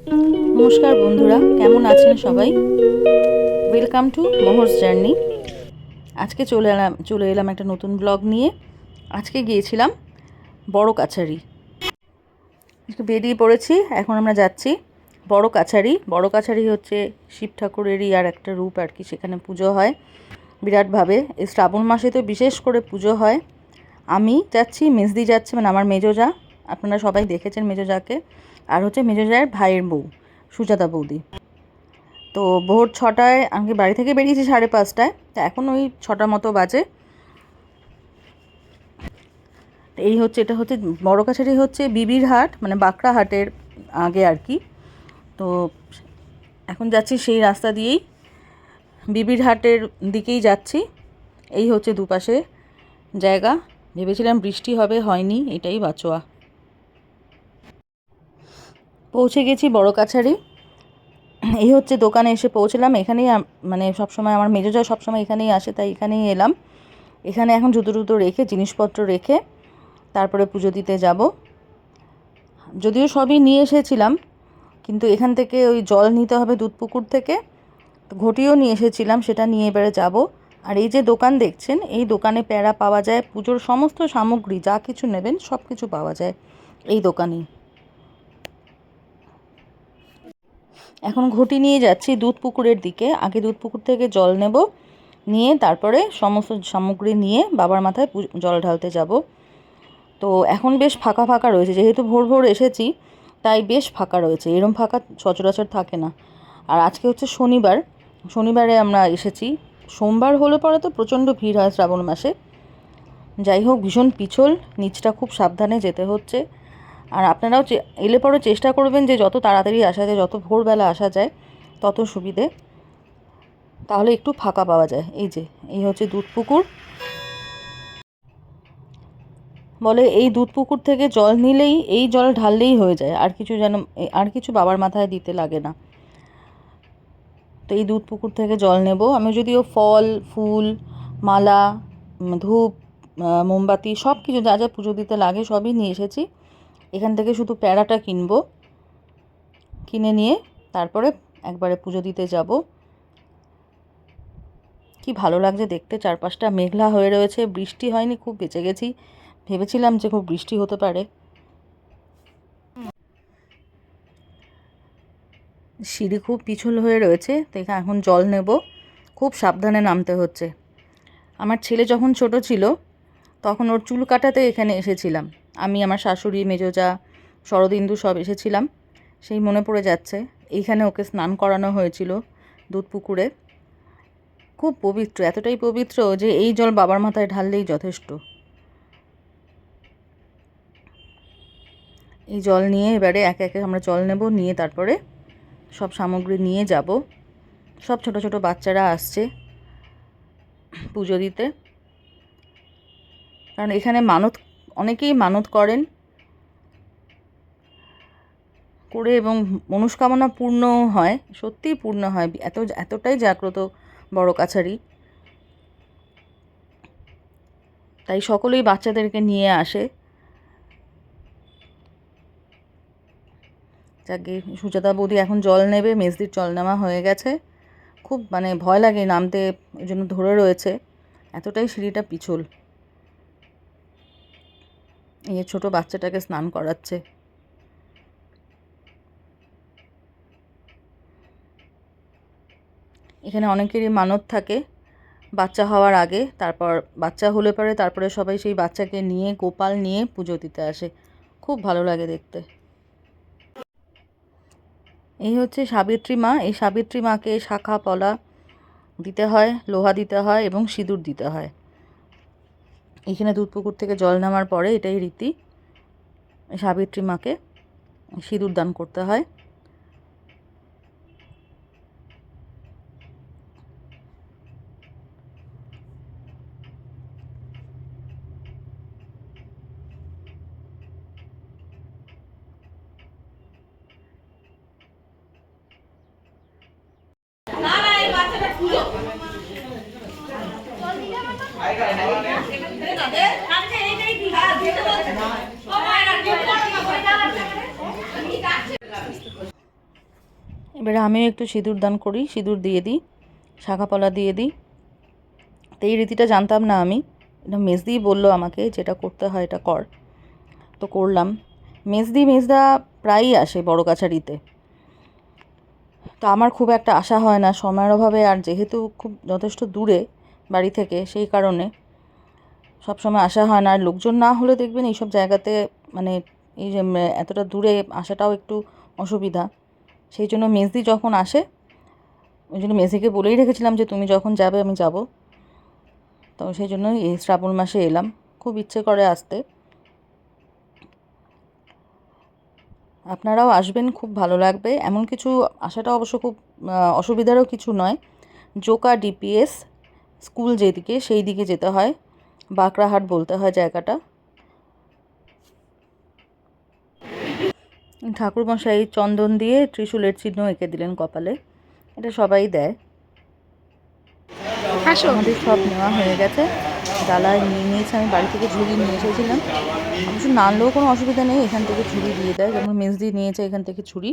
নমস্কার বন্ধুরা, কেমন আছেন সবাই? ওয়েলকাম টু মোহরস জার্নি। আজকে চলে এলাম একটা নতুন ব্লগ নিয়ে। আজকে গিয়েছিলাম বড় কাছারি। বেরিয়ে পড়েছি, এখন আমরা যাচ্ছি বড় কাছারি। বড় কাছারি হচ্ছে শিব ঠাকুরেরই আর একটা রূপ আর কি, সেখানে পুজো হয় বিরাটভাবে। এই শ্রাবণ মাসে তো বিশেষ করে পুজো হয়। আমি যাচ্ছি, মেজদি যাচ্ছে, মানে আমার মেজোজা, আপনারা সবাই দেখেছেন মেজোজাকে, আর হচ্ছে মেজোজায়ের ভাইয়ের বউ সুজাতা বৌদি। তো ভোর 6টায় আমি বাড়ি থেকে বেরিয়েছি 5:30টায়, তো এখন ওই 6টার মতো বাজে। এটা হচ্ছে বড় কাছারি, হচ্ছে বিবির হাট, মানে বাঁকড়া হাটের আগে আর কি। তো এখন যাচ্ছি সেই রাস্তা দিয়েই, বিবির হাটের দিকেই যাচ্ছি। এই হচ্ছে দুপাশে জায়গা। ভেবেছিলাম বৃষ্টি হবে, হয়নি, এটাই বাঁচোয়া। পৌঁছে গেছি বড় কাছারি। এই হচ্ছে দোকানে এসে পৌঁছলাম। এখানেই মানে সবসময় আমার মেজোজা সবসময় এখানেই আসে, তাই এখানেই এলাম। এখানে এখন জুতো রেখে, জিনিসপত্র রেখে তারপরে পুজো দিতে যাব। যদিও সবই নিয়ে এসেছিলাম, কিন্তু এখান থেকে ওই জল নিতে হবে দুধপুকুর থেকে, তো ঘটিও নিয়ে এসেছিলাম, সেটা নিয়ে এবারে যাব। আর এই যে দোকান দেখছেন, এই দোকানে প্যাড়া পাওয়া যায়, পুজোর সমস্ত সামগ্রী যা কিছু নেবেন সব কিছু পাওয়া যায় এই দোকানেই। এখন ঘটি নিয়ে যাচ্ছি দুধপুকুরের দিকে। আগে দুধপুকুর থেকে জল নেব, নিয়ে তারপরে সমস্ত সামগ্রী নিয়ে বাবার মাথায় জল ঢালতে যাব। তো এখন বেশ ফাঁকা ফাঁকা রয়েছে, যেহেতু ভোর ভোর এসেছি তাই বেশ ফাঁকা রয়েছে, এরম ফাঁকা সচরাচর থাকে না। আর আজকে হচ্ছে শনিবার, শনিবারে আমরা এসেছি। সোমবার হলে পরে তো প্রচণ্ড ভিড় হয় শ্রাবণ মাসে। যাই হোক, ভীষণ পিছল, নিচটা খুব সাবধানে যেতে হচ্ছে। আর আপনারাও এলে পরে চেষ্টা করবেন যে যত তাড়াতাড়ি আসা যায়, যত ভোরবেলা আসা যায় তত সুবিধে, তাহলে একটু ফাঁকা পাওয়া যায়। এই হচ্ছে দুধপুকুর। বলে এই দুধপুকুর থেকে জল নিলেই, এই জল ঢাললেই হয়ে যায়, আর কিছু বাবার মাথায় দিতে লাগে না। তো এই দুধপুকুর থেকে জল নেব আমি। যদিও ফল ফুল, মালা, ধূপ, মোমবাতি সব কিছু যা যা পুজো দিতে লাগে সবই নিয়ে এসেছি। এখান থেকে শুধু প্যাড়াটা কিনে নিয়ে তারপরে একবারে পুজো দিতে যাব। কি ভালো লাগছে দেখতে, চারপাশটা মেঘলা হয়ে রয়েছে, বৃষ্টি হয়নি, খুব বেঁচে গেছি। ভেবেছিলাম যে খুব বৃষ্টি হতে পারে। সিঁড়ি খুব পিছল হয়ে রয়েছে, তো এখানে এখন জল নেব, খুব সাবধানে নামতে হচ্ছে। আমার ছেলে যখন ছোট ছিল তখন ওর চুল কাটাতে এখানে এসেছিলাম আমি, আমার শাশুড়ি, মেজোজা, শরদিন্দু সব এসেছিলাম, সেই মনে পড়ে যাচ্ছে। এইখানে ওকে স্নান করানো হয়েছিল দুধপুকুরে। খুব পবিত্র, এতটাই পবিত্র যে এই জল বাবার মাথায় ঢাললেই যথেষ্ট। এই জল নিয়ে এবারে একে একে আমরা জল নেব, নিয়ে তারপরে সব সামগ্রী নিয়ে যাব। সব ছোট ছোট বাচ্চারা আসছে পুজো দিতে, কারণ এখানে অনেকেই মানত করেন করে, এবং মনস্কামনা পূর্ণ হয়, সত্যিই পূর্ণ হয়। এতটাই জাগ্রত বড় কাছারি, তাই সকলেই বাচ্চাদেরকে নিয়ে আসে। যাকে সুজাতা বৌদি এখন জল নেবে, মেজদির জল নেওয়া হয়ে গেছে। খুব মানে ভয় লাগে নামতে, ওই জন্য ধরে রয়েছে, এতটাই সিঁড়িটা পিছল। এই ছোট বাচ্চাটাকে স্নান করাচ্ছে। এখানে অনেকেরই মানত থাকে বাচ্চা হওয়ার আগে, তারপর বাচ্চা হলে পরে তারপরে সবাই সেই বাচ্চাকে নিয়ে, গোপাল নিয়ে পুজো দিতে আসে। খুব ভালো লাগে দেখতে। এই হচ্ছে সাবিত্রী মা। এই সাবিত্রী মাকে শাখা পলা দিতে হয়, লোহা দিতে হয় এবং সিঁদুর দিতে হয়। এখানে দুধপুকুর থেকে জল নামার পরে এটাই রীতি, সাবিত্রী মাকে সিঁদুর দান করতে হয়। এবারে আমিও একটু সিঁদুর দান করি, সিঁদুর দিয়ে দিই, শাঁখাপলা দিয়ে দিই। তো এই রীতিটা জানতাম না আমি, এটা মেজদিই বললো আমাকে যেটা করতে হয় এটা কর, তো করলাম। মেজদা প্রায়ই আসে বড় কাছারিতে, তো আমার খুব একটা আসা হয় না সময়ের অভাবে, আর যেহেতু খুব যথেষ্ট দূরে বাড়ি থেকে, সেই কারণে সবসময় আসা হয় না। আর লোকজন না হলে দেখবেন এইসব জায়গাতে মানে এই যে এতটা দূরে আসাটাও একটু অসুবিধা। সেই জন্য মেজদি যখন আসে, ওই জন্য মেজদিকে বলেই রেখেছিলাম যে তুমি যখন যাবে আমি যাব। তো সেই জন্য এই শ্রাবণ মাসে এলাম, খুব ইচ্ছে করে আসতে। আপনারাও আসবেন, খুব ভালো লাগবে। এমন কিছু আসাটা অবশ্য খুব অসুবিধারও কিছু নয়। জোকা ডিপিএস স্কুল যেদিকে, সেই দিকে যেতে হয়, বাঁকড়াহাট বলতে হয় জায়গাটা। ঠাকুরমশাই চন্দন দিয়ে ত্রিশূলের চিহ্ন এঁকে দিলেন কপালে, এটা সবাই দেয়। আমাদের সব নেওয়া হয়ে গেছে, ডালায় নিয়ে নিয়েছে। আমি বাড়ি থেকে ঝুড়ি নিয়ে এসেছিলাম, অবশ্য নানলেও কোনো অসুবিধা নেই, এখান থেকে ঝুড়ি দিয়ে দেয়, যেমন মেজদি নিয়েছে এখান থেকে ঝুড়ি।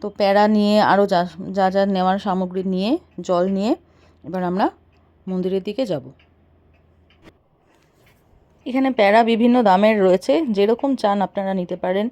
তো প্যাড়া নিয়ে আরও যা যা যা নেওয়ার সামগ্রী নিয়ে, জল নিয়ে এবার আমরা মন্দিরের দিকে যাব। এখানে প্যাড়া বিভিন্ন দামের রয়েছে, যেরকম চান আপনারা নিতে পারেন।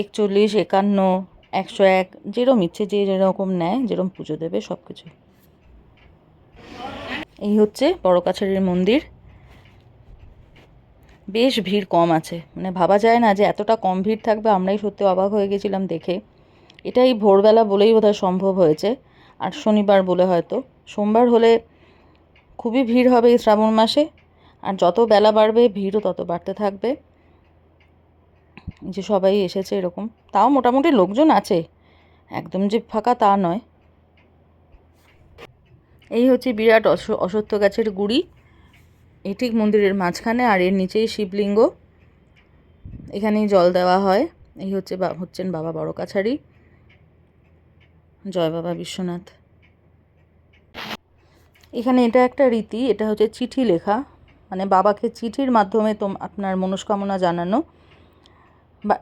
41, 51, 101, যেরকম ইচ্ছে, যে যেরকম নেয়, যেরকম পুজো দেবে সব কিছু। এই হচ্ছে বড় কাছারির মন্দির। বেশ ভিড় কম আছে, মানে ভাবা যায় না যে এতটা কম ভিড় থাকবে, আমরাই সত্যি অবাক হয়ে গেছিলাম দেখে। এটাই ভোরবেলা বলেই বোধহয় সম্ভব হয়েছে, আর শনিবার বলে হয়তো। সোমবার হলে খুবই ভিড় হবে এই শ্রাবণ মাসে, আর যত বেলা বাড়বে ভিড়ও তত বাড়তে থাকবে। যে সবাই এসেছে এরকম, তাও মোটামুটি লোকজন আছে, একদম যে ফাঁকা তা নয়। এই হচ্ছে বিরাট অশ্বত্থ গাছের গুড়ি, এই ঠিক মন্দিরের মাঝখানে, আর এর নিচেই শিবলিঙ্গ, এখানেই জল দেওয়া হয়। এই হচ্ছেন বাবা বড় কাছারি। জয় বাবা বিশ্বনাথ। এখানে এটা একটা রীতি, এটা হচ্ছে চিঠি লেখা, মানে বাবাকে চিঠির মাধ্যমে আপনার মনস্কামনা জানানো।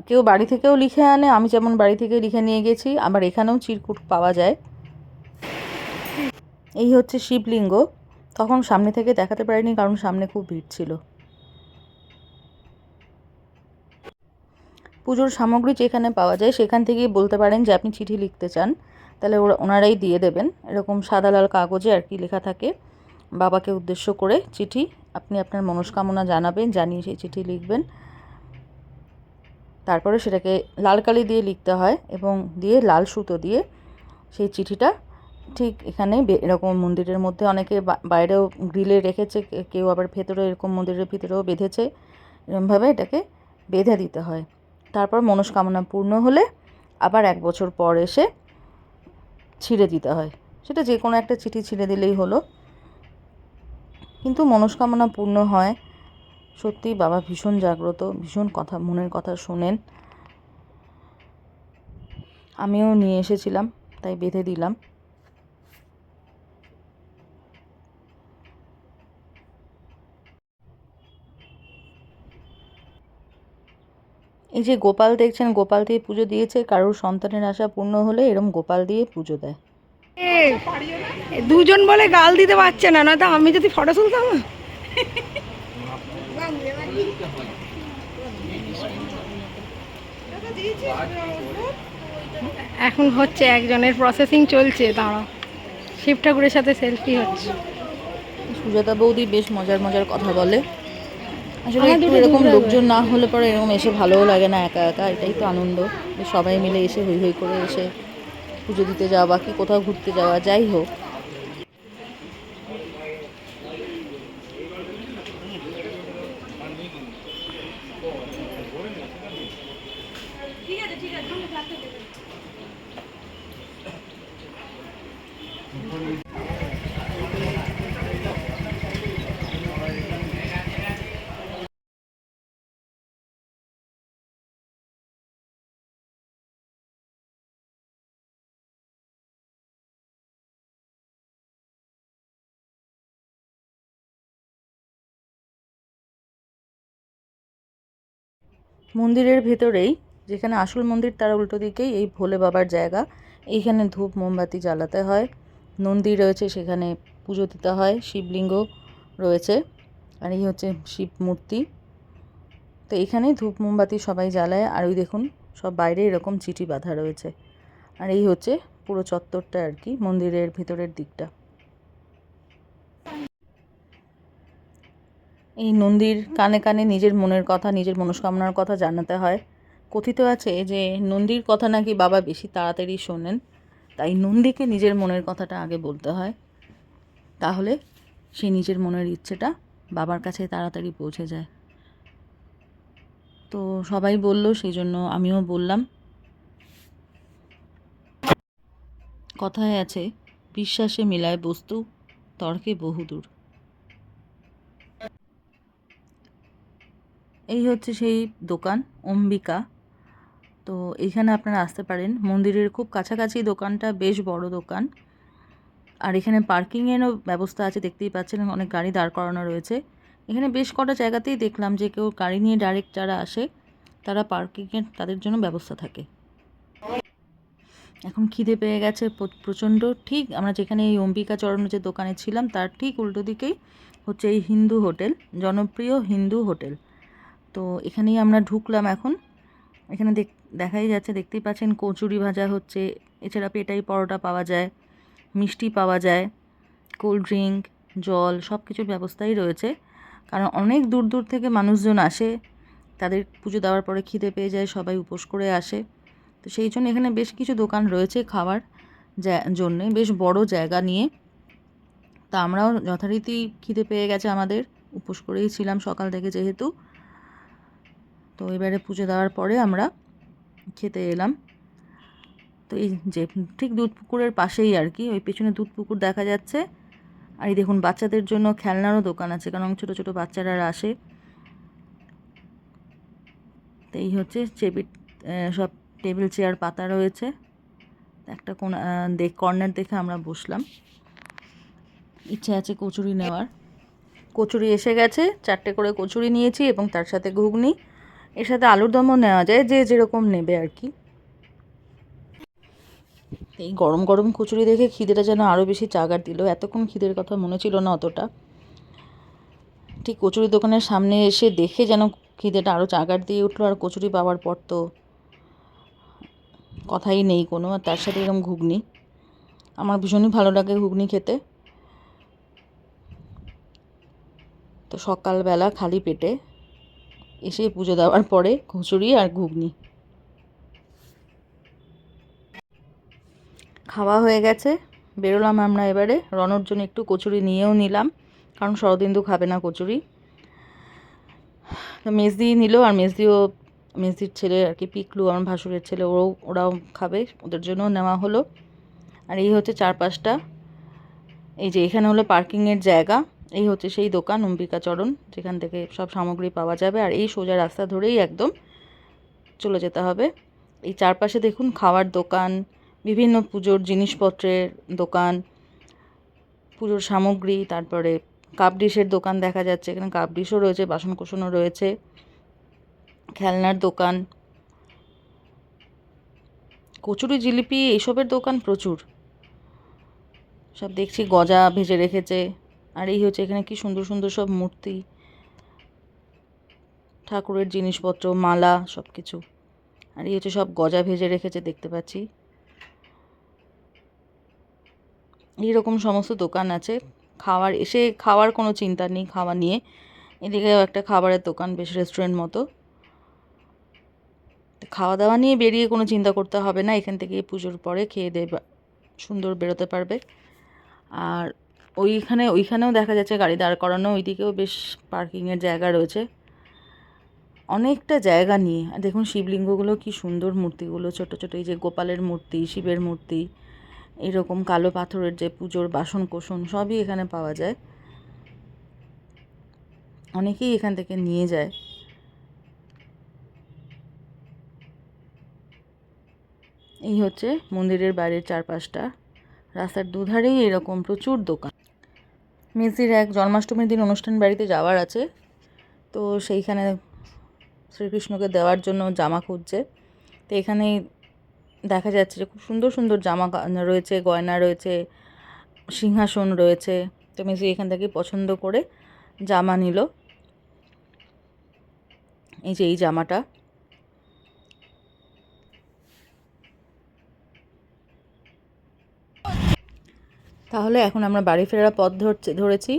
কেউ বাড়ি থেকেও লিখে আনে, আমি যেমন বাড়ি থেকে লিখে নিয়ে গেছি, আবার এখানেও চিরকুট পাওয়া যায়। এই হচ্ছে শিবলিঙ্গ, তখন সামনে থেকে দেখাতে পারিনি কারণ সামনে খুব ভিড় ছিল। পুজোর সামগ্রী যেখানে পাওয়া যায় সেখান থেকেই বলতে পারেন যে আপনি চিঠি লিখতে চান, তাহলে ওনারাই দিয়ে দেবেন। এরকম সাদা লাল কাগজে আর কি লেখা থাকে, বাবাকে উদ্দেশ্য করে চিঠি, আপনি আপনার মনস্কামনা জানাবেন, জানিয়ে সেই চিঠি লিখবেন। তারপরে সেটাকে লাল কালি দিয়ে লিখতে হয়, এবং দিয়ে লাল সুতো দিয়ে সেই চিঠিটা ঠিক এখানে এরকম মন্দিরের মধ্যে অনেকে বাইরেও গ্রিলে রেখেছে, কেউ আবার ভেতরে এরকম মন্দিরের ভিতরেও বেঁধেছে, এরকমভাবে এটাকে বেঁধে দিতে হয়। তারপর মনস্কামনা পূর্ণ হলে আবার 1 বছর পর এসে ছিঁড়ে দিতে হয়, সেটা যে কোনো একটা চিঠি ছিঁড়ে দিলেই হলো, কিন্তু মনস্কামনা পূর্ণ হয়। সত্যি বাবা ভীষণ জাগ্রত, ভীষণ কথা, মনের কথা শোনেন। আমিও নিয়ে এসেছিলাম, তাই বেঁধে দিলাম। এই যে গোপাল দেখছেন, গোপাল দিয়ে পুজো দিয়েছে, কারোর সন্তানের আশা পূর্ণ হলে এরম গোপাল দিয়ে পুজো দেয়। দুজন বলে গাল দিতে পারছে না, নয়তো আমি যদি ফটো তুলতাম না। এখন হচ্ছে একজনের প্রসেসিং চলছে, দাঁড়াও, শিব ঠাকুরের সাথে সেলফি হচ্ছে। সুজাতা বৌদি বেশ মজার মজার কথা বলে। আসলে একটু এরকম লোকজন না হলে পরে এরকম এসে ভালোও লাগে না, একা একা, এটাই তো আনন্দ, যে সবাই মিলে এসে হই হই করে এসে পুজো দিতে যাওয়া বা কি কোথাও ঘুরতে যাওয়া, যাই হোক। মন্দিরের ভেতরেই যেখানে আসল মন্দির তার উল্টো দিকেই এই ভোলে বাবার জায়গা। এইখানে ধূপ মোমবাতি জ্বালাতে হয়, নন্দী রয়েছে সেখানে পুজো দিতে হয়, শিবলিঙ্গ রয়েছে, আর এই হচ্ছে শিব মূর্তি। তো এখানেই ধূপ মোমবাতি সবাই জ্বালায়। আর ওই দেখুন সব বাইরে এরকম চিঠি বাঁধা রয়েছে। আর এই হচ্ছে পুরো চত্বরটা আর কি, মন্দিরের ভিতরের দিকটা। এই নন্দীর কানে কানে নিজের মনের কথা, নিজের মনস্কামনার কথা জানাতে হয়। কথিত আছে যে নন্দীর কথা নাকি বাবা বেশি তাড়াতাড়ি শোনেন, তাই নন্দীকে নিজের মনের কথাটা আগে বলতে হয়, তাহলে সেই নিজের মনের ইচ্ছেটা বাবার কাছে তাড়াতাড়ি পৌঁছে যায়। তো সবাই বলল, সেই জন্য আমিও বললাম। কথায় আছে, বিশ্বাসে মিলায় বস্তু, তর্কে বহুদূর। এই হচ্ছে সেই দোকান অম্বিকা। তো এইখানে আপনারা আসতে পারেন, মন্দিরের খুব কাছাকাছি দোকানটা, বেশ বড় দোকান। আর এখানে পার্কিংয়েরও ব্যবস্থা আছে, দেখতেই পাচ্ছেন অনেক গাড়ি দাঁড় করানো রয়েছে। এখানে বেশ কটা জায়গাতেই দেখলাম যে কেউ গাড়ি নিয়ে ডাইরেক্ট যারা আসে তারা পার্কিংয়ের তাদের জন্য ব্যবস্থা থাকে। এখন খিদে পেয়ে গেছে প্রচণ্ড। ঠিক আমরা যেখানে এই অম্বিকা চরণ যে দোকানে ছিলাম তার ঠিক উল্টো দিকেই হচ্ছে এই হিন্দু হোটেল, জনপ্রিয় হিন্দু হোটেল। তো এখানেই আমরা ঢুকলাম এখন। এখানে দেখাই যাচ্ছে, দেখতেই পাচ্ছেন কচুরি ভাজা হচ্ছে, এছাড়া পেটাই পরোটা পাওয়া যায়, মিষ্টি পাওয়া যায়, কোল্ড ড্রিঙ্ক, জল, সব কিছুর ব্যবস্থাই রয়েছে। কারণ অনেক দূর দূর থেকে মানুষজন আসে, তাদের পুজো দেওয়ার পরে খিদে পেয়ে যায়, সবাই উপোস করে আসে। তো সেই জন্য এখানে বেশ কিছু দোকান রয়েছে খাওয়ার জন্যে, বেশ বড় জায়গা নিয়ে। তা আমরাও যথারীতি খিদে পেয়ে গেছে আমাদের, উপোস করেই ছিলাম সকাল থেকে যেহেতু। তো এবারে পুজো দেওয়ার পরে আমরা খেতে এলাম। তো এই যে ঠিক দুধ পুকুরের পাশেই আর কি, ওই পেছনে দুধ পুকুর দেখা যাচ্ছে। আর এই দেখুন বাচ্চাদের জন্য খেলনারও দোকান আছে, কারণ ছোটো ছোটো বাচ্চারা আসে। তো এই হচ্ছে সব টেবিল চেয়ার পাতা রয়েছে। একটা কোন কর্নার দেখে আমরা বসলাম, ইচ্ছে আছে কচুরি নেওয়ার। কচুরি এসে গেছে, 4টে করে কচুরি নিয়েছি এবং তার সাথে ঘুগনি, এর সাথে আলুর দমও নেওয়া যায়, যে যেরকম নেবে আর কি। এই গরম গরম কচুরি দেখে খিদেটা যেন আরও বেশি চাগার দিল। এতক্ষণ খিদের কথা মনে ছিল না অতটা, ঠিক কচুরি দোকানের সামনে এসে দেখে যেন খিদেটা আরও চাগার দিয়ে উঠলো। আর কচুরি পাওয়ার পর তো কথাই নেই কোনো। আর তার সাথে এরকম ঘুগনি, আমার ভীষণই ভালো লাগে ঘুগনি খেতে। তো সকালবেলা খালি পেটে এসে পুজো দেওয়ার পরে কচুরি আর ঘুগনি খাওয়া হয়ে গেছে, বেরোলাম আমরা এবারে। রনর জন্য একটু কচুরি নিয়েও নিলাম, কারণ শরদিন্দু খাবে না কচুরি। তো মেজদি নিল, আর মেজদির ছেলে আর কি, পিকলু আমার ভাসুরের ছেলে, ওরাও খাবে, ওদের জন্যও নেওয়া হলো। আর এই হচ্ছে চারপাশটা, এই যে এখানে হলো পার্কিংয়ের জায়গা। এই হচ্ছে সেই দোকান অম্বিকা চরণ, যেখান থেকে সব সামগ্রী পাওয়া যাবে। আর এই সোজা রাস্তা ধরেই একদম চলে যেতে হবে। এই চারপাশে দেখুন খাওয়ার দোকান, বিভিন্ন পুজোর জিনিসপত্রের দোকান, পুজোর সামগ্রী, তারপরে কাপ ডিশের দোকান দেখা যাচ্ছে। এখানে কাপ ডিশও রয়েছে, বাসনকোসনও রয়েছে, খেলনার দোকান, কচুরি জিলিপি এইসবের দোকান প্রচুর। সব দেখছি গজা ভেজে রেখেছে। আর এই হচ্ছে এখানে কি সুন্দর সুন্দর সব মূর্তি, ঠাকুরের জিনিসপত্র, মালা, সব কিছু। আর এই হচ্ছে সব গজা ভেজে রেখেছে, দেখতে পাচ্ছি। এইরকম সমস্ত দোকান আছে। খাওয়ার কোনো চিন্তা নেই খাওয়া নিয়ে। এদিকেও একটা খাবারের দোকান, বেশ রেস্টুরেন্ট মতো। খাওয়া দাওয়া নিয়ে বেরিয়ে কোনো চিন্তা করতে হবে না, এখান থেকে পুজোর পরে খেয়ে দিয়ে সুন্দর বেরোতে পারবে। আর ওইখানেও দেখা যাচ্ছে গাড়ি দাঁড় করানো, ওইদিকেও বেশ পার্কিংয়ের জায়গা রয়েছে, অনেকটা জায়গা নিয়ে। আর দেখুন শিবলিঙ্গগুলো কি সুন্দর, মূর্তিগুলো ছোট ছোট, এই যে গোপালের মূর্তি, শিবের মূর্তি, এইরকম কালো পাথরের যে পুজোর বাসন কোসন সবই এখানে পাওয়া যায়। অনেকেই এখান থেকে নিয়ে যায়। এই হচ্ছে মন্দিরের বাইরের চারপাশটা, রাস্তার দুধারেই এরকম প্রচুর দোকান। মেসির এক জন্মাষ্টমীর দিন অনুষ্ঠান বাড়িতে যাওয়ার আছে, তো সেইখানে শ্রীকৃষ্ণকে দেওয়ার জন্য জামা খুঁজছে। তো এখানে দেখা যাচ্ছে যে খুব সুন্দর সুন্দর জামা রয়েছে, গয়না রয়েছে, সিংহাসন রয়েছে। তো মেসি এখান থেকে পছন্দ করে জামা নিল। এই যে এই জামাটা, তাহলে এখন আমরা বাড়ি ফেরার পথ ধরেছি।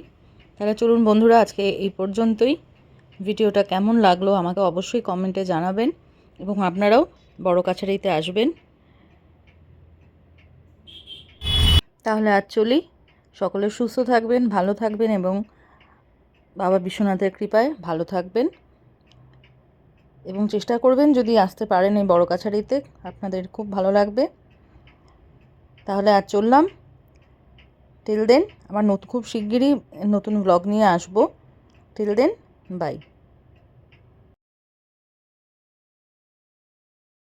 তাহলে চলুন বন্ধুরা, আজকে এই পর্যন্তই। ভিডিওটা কেমন লাগলো আমাকে অবশ্যই কমেন্টে জানাবেন এবং আপনারাও বড় কাছারিতে আসবেন। তাহলে আজ চলি। সকলে সুস্থ থাকবেন, ভালো থাকবেন এবং বাবা বিশ্বনাথের কৃপায় ভালো থাকবেন এবং চেষ্টা করবেন যদি আসতে পারেন এই বড় কাছারিতে, আপনাদের খুব ভালো লাগবে। তাহলে আজ চললাম। টিল দেন, আবার খুব শিগগিরই নতুন ব্লগ নিয়ে আসবো। Till then, by.